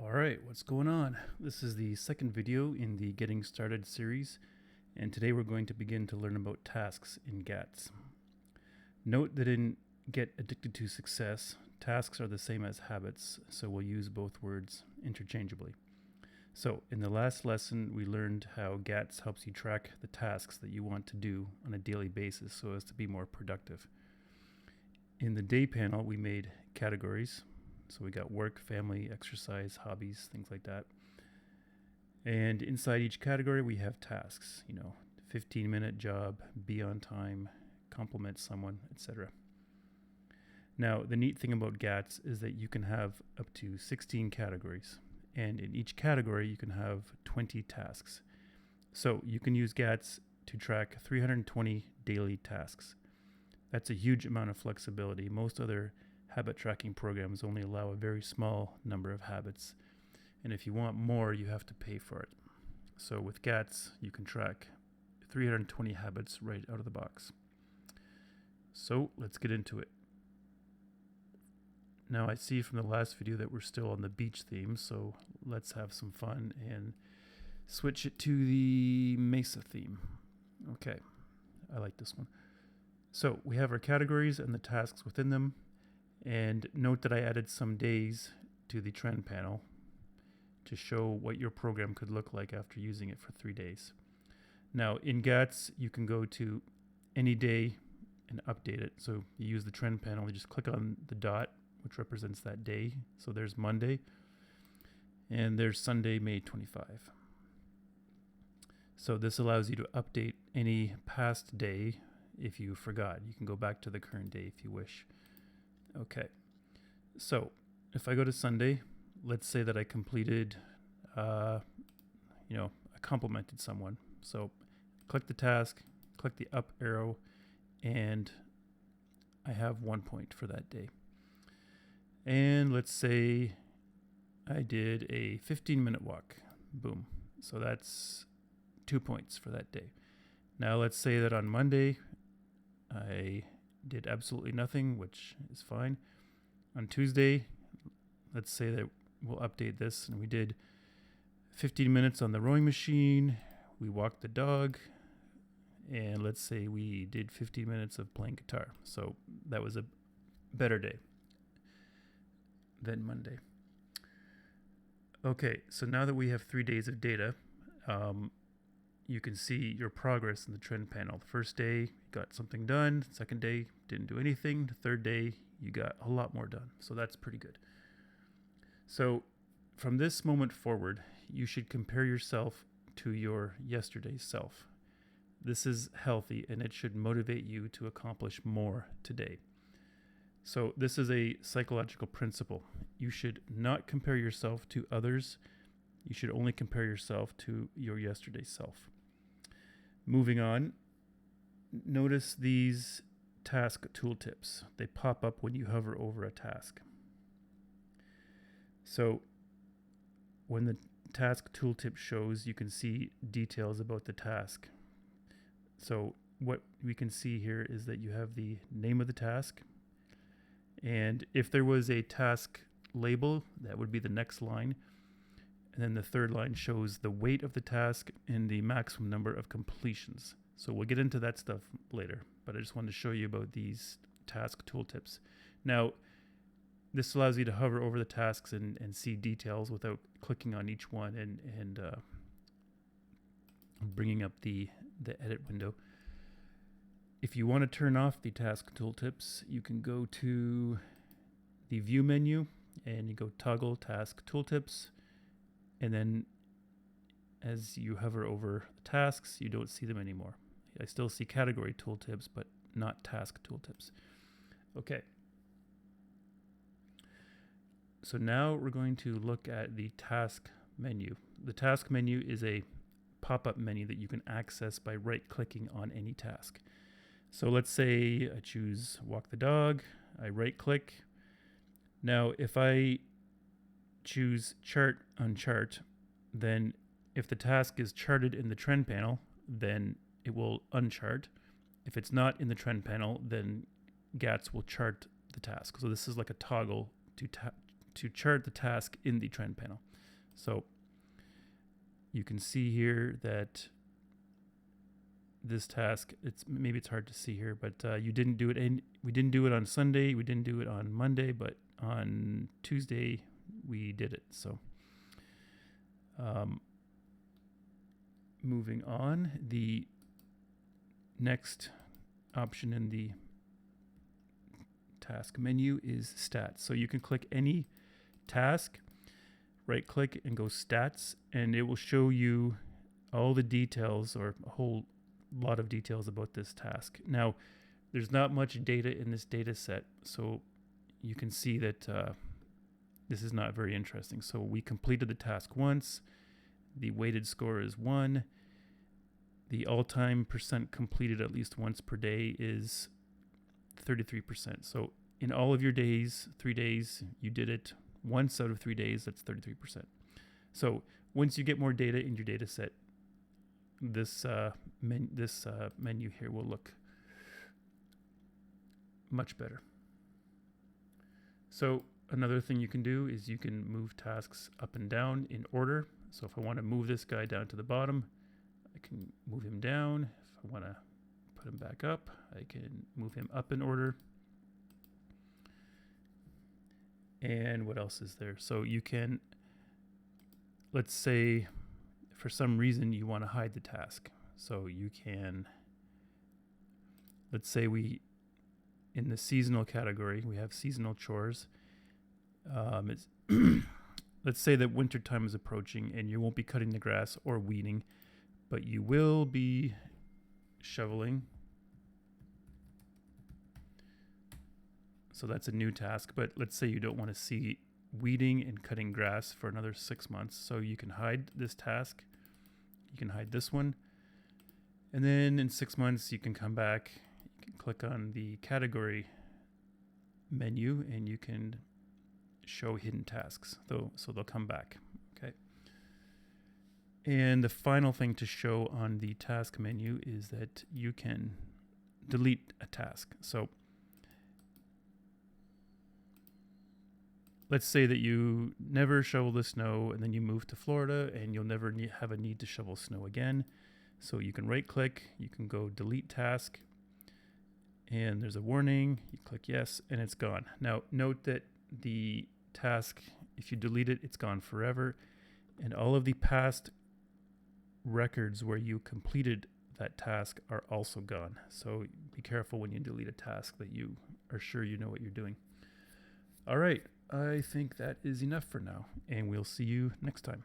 Alright, what's going on? This is the second video in the Getting Started series, and today we're going to begin to learn about tasks in GATS. Note that in Get Addicted to Success, tasks are the same as habits, so we'll use both words interchangeably. So, in the last lesson, we learned how GATS helps you track the tasks that you want to do on a daily basis so as to be more productive. In the day panel, we made categories. So we got work, family, exercise, hobbies, things like that. And inside each category, we have tasks, 15-minute job, be on time, compliment someone, etc. Now, the neat thing about GATS is that you can have up to 16 categories. And in each category, you can have 20 tasks. So you can use GATS to track 320 daily tasks. That's a huge amount of flexibility. Most other habit tracking programs only allow a very small number of habits, and if you want more, you have to pay for it. So with GATS, you can track 320 habits right out of the box. So let's get into it. Now I see from the last video that we're still on the beach theme, so let's have some fun and switch it to the Mesa theme. Okay, I like this one. So we have our categories and the tasks within them. And note that I added some days to the trend panel to show what your program could look like after using it for 3 days. Now in GATS, you can go to any day and update it. So you use the trend panel, you just click on the dot, which represents that day. So there's Monday, and there's Sunday, May 25. So this allows you to update any past day if you forgot. You can go back to the current day if you wish. Okay, so if I go to Sunday, let's say that I completed, I complimented someone. So click the task, click the up arrow, and I have 1 point for that day. And let's say I did a 15-minute walk. Boom. So that's 2 points for that day. Now let's say that on Monday, I did absolutely nothing, which is fine. On Tuesday, let's say that we'll update this, and we did 15 minutes on the rowing machine, we walked the dog, and let's say we did 15 minutes of playing guitar. So that was a better day than Monday. Okay, so now that we have 3 days of data, you can see your progress in the trend panel. The first day, you got something done. Second day, didn't do anything. The third day, you got a lot more done. So that's pretty good. So from this moment forward, you should compare yourself to your yesterday's self. This is healthy, and it should motivate you to accomplish more today. So this is a psychological principle. You should not compare yourself to others. You should only compare yourself to your yesterday's self. Moving on, notice these task tooltips. They pop up when you hover over a task. So when the task tooltip shows, you can see details about the task. So what we can see here is that you have the name of the task. And if there was a task label, that would be the next line. And then the third line shows the weight of the task and the maximum number of completions. So we'll get into that stuff later, but I just wanted to show you about these task tooltips. Now, this allows you to hover over the tasks and see details without clicking on each one and bringing up the edit window. If you want to turn off the task tooltips, you can go to the view menu and you go toggle task tooltips. And then as you hover over the tasks, you don't see them anymore. I still see category tooltips, but not task tooltips. Okay. So now we're going to look at the task menu. The task menu is a pop-up menu that you can access by right-clicking on any task. So let's say I choose walk the dog, I right-click. Now if I choose chart on chart, then if the task is charted in the trend panel, then it will unchart. If it's not in the trend panel, then GATS will chart the task. So this is like a toggle to to chart the task in the trend panel. So you can see here that this task, maybe it's hard to see here, but we didn't do it on Sunday, we didn't do it on Monday, but on Tuesday we did it. So moving on, the next option in the task menu is stats. So you can click any task, right click and go stats, and it will show you all the details, or a whole lot of details about this task. Now, there's not much data in this data set, so you can see that this is not very interesting. So we completed the task once, the weighted score is 1, the all-time percent completed at least once per day is 33%. So in all of your days, 3 days, you did it once out of 3 days, that's 33%. So once you get more data in your data set, this menu here will look much better. So another thing you can do is you can move tasks up and down in order. So if I want to move this guy down to the bottom, I can move him down. If I want to put him back up, I can move him up in order. And what else is there? So you can, let's say for some reason you want to hide the task. So you can, let's say in the seasonal category, we have seasonal chores. Let's say that winter time is approaching and you won't be cutting the grass or weeding, but you will be shoveling. So that's a new task, but let's say you don't want to see weeding and cutting grass for another 6 months. So you can hide this task. You can hide this one. And then in 6 months, you can come back, you can click on the category menu and you can show hidden tasks, so they'll come back. Okay. And the final thing to show on the task menu is that you can delete a task. So let's say that you never shovel the snow and then you move to Florida and you'll never have a need to shovel snow again. So you can right click, you can go delete task, and there's a warning, you click yes, and it's gone. Now note that the task, if you delete it, it's gone forever, and all of the past records where you completed that task are also gone. So be careful when you delete a task that you are sure you know what you're doing. All right, I think that is enough for now, and we'll see you next time.